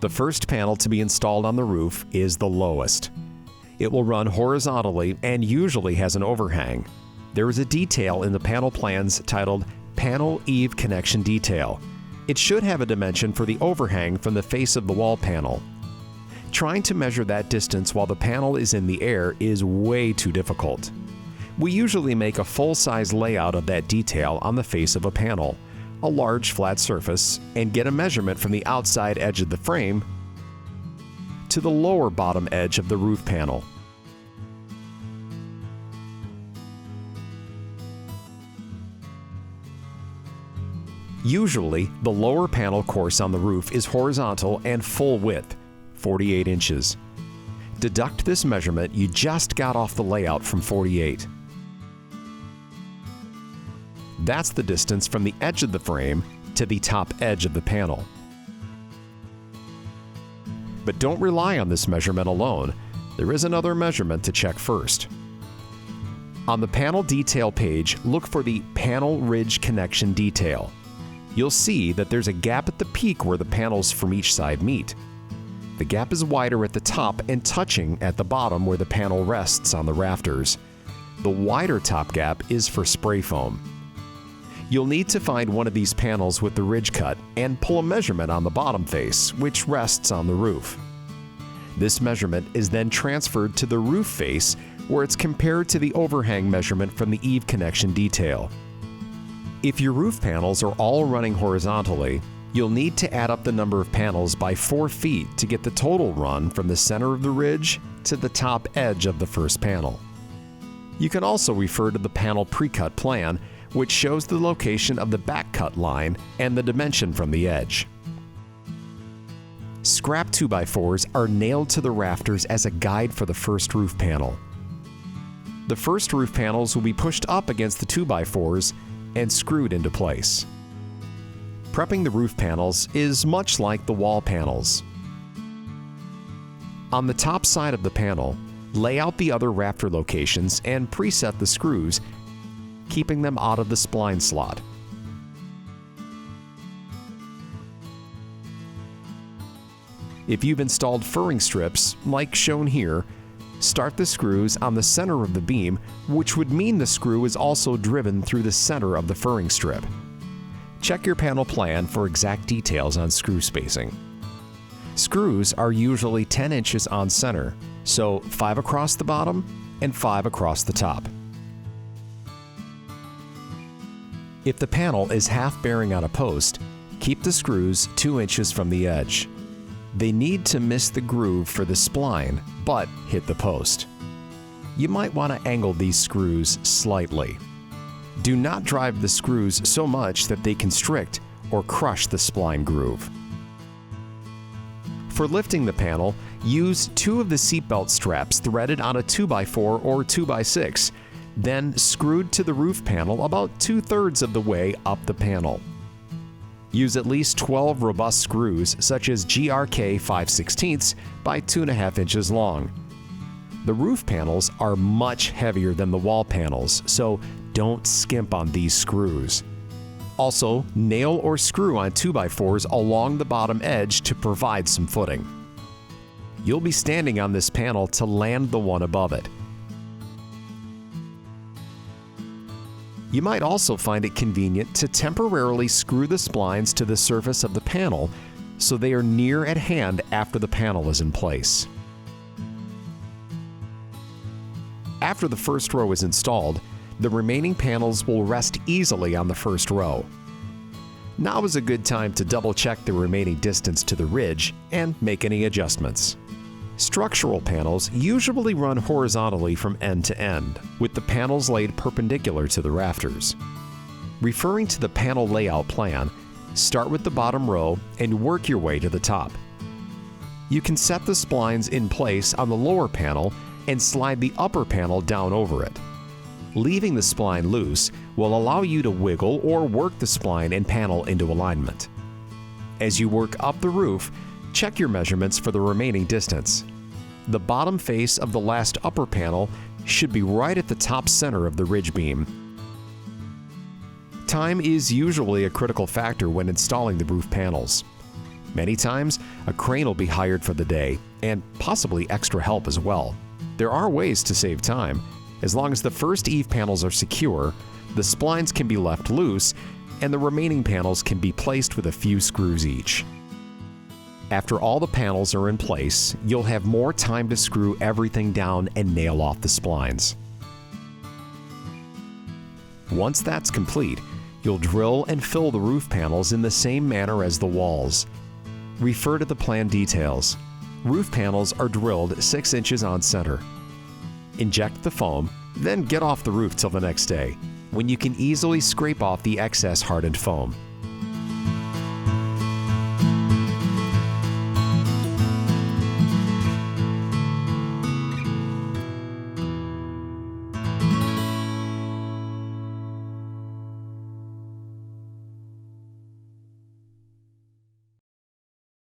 The first panel to be installed on the roof is the lowest. It will run horizontally and usually has an overhang. There is a detail in the panel plans titled Panel Eave Connection Detail. It should have a dimension for the overhang from the face of the wall panel. Trying to measure that distance while the panel is in the air is way too difficult. We usually make a full-size layout of that detail on the face of a panel, a large flat surface, and get a measurement from the outside edge of the frame to the lower bottom edge of the roof panel. Usually, the lower panel course on the roof is horizontal and full width, 48 inches. Deduct this measurement you just got off the layout from 48. That's the distance from the edge of the frame to the top edge of the panel. But don't rely on this measurement alone. There is another measurement to check first. On the panel detail page, look for the Panel Ridge Connection Detail. You'll see that there's a gap at the peak where the panels from each side meet. The gap is wider at the top and touching at the bottom where the panel rests on the rafters. The wider top gap is for spray foam. You'll need to find one of these panels with the ridge cut and pull a measurement on the bottom face, which rests on the roof. This measurement is then transferred to the roof face, where it's compared to the overhang measurement from the eave connection detail. If your roof panels are all running horizontally, you'll need to add up the number of panels by 4 feet to get the total run from the center of the ridge to the top edge of the first panel. You can also refer to the panel pre-cut plan, which shows the location of the back cut line and the dimension from the edge. Scrap 2x4s are nailed to the rafters as a guide for the first roof panel. The first roof panels will be pushed up against the 2x4s and screwed into place. Prepping the roof panels is much like the wall panels. On the top side of the panel, lay out the other rafter locations and preset the screws, keeping them out of the spline slot. If you've installed furring strips, like shown here, start the screws on the center of the beam, which would mean the screw is also driven through the center of the furring strip. Check your panel plan for exact details on screw spacing. Screws are usually 10 inches on center, so 5 across the bottom and 5 across the top. If the panel is half bearing on a post, keep the screws 2 inches from the edge. They need to miss the groove for the spline, but hit the post. You might want to angle these screws slightly. Do not drive the screws so much that they constrict or crush the spline groove. For lifting the panel, use 2 of the seatbelt straps threaded on a 2x4 or 2x6, then screwed to the roof panel about 2/3 of the way up the panel. Use at least 12 robust screws, such as GRK 5/16 by 2.5 inches long. The roof panels are much heavier than the wall panels, so don't skimp on these screws. Also, nail or screw on 2x4s along the bottom edge to provide some footing. You'll be standing on this panel to land the one above it. You might also find it convenient to temporarily screw the splines to the surface of the panel so they are near at hand after the panel is in place. After the first row is installed, the remaining panels will rest easily on the first row. Now is a good time to double-check the remaining distance to the ridge and make any adjustments. Structural panels usually run horizontally from end to end, with the panels laid perpendicular to the rafters. Referring to the panel layout plan, start with the bottom row and work your way to the top. You can set the splines in place on the lower panel and slide the upper panel down over it. Leaving the spline loose will allow you to wiggle or work the spline and panel into alignment. As you work up the roof, check your measurements for the remaining distance. The bottom face of the last upper panel should be right at the top center of the ridge beam. Time is usually a critical factor when installing the roof panels. Many times, a crane will be hired for the day, and possibly extra help as well. There are ways to save time. As long as the first eave panels are secure, the splines can be left loose, and the remaining panels can be placed with a few screws each. After all the panels are in place, you'll have more time to screw everything down and nail off the splines. Once that's complete, you'll drill and fill the roof panels in the same manner as the walls. Refer to the plan details. Roof panels are drilled 6 inches on center. Inject the foam, then get off the roof till the next day, when you can easily scrape off the excess hardened foam.